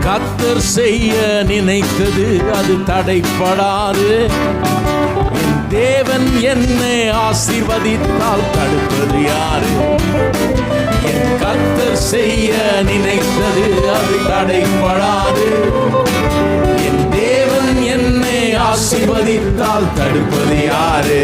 கர்த்தர் செய்ய நினைத்தது அது தடைப்படாது. என் தேவன் என்னை ஆசீர்வதித்தால் தடுப்பது யாரு? என் கர்த்தர் செய்ய நினைத்தது அது தடைப்படாது. என் தேவன் என்னை ஆசீர்வதித்தால் தடுப்பது யாரு?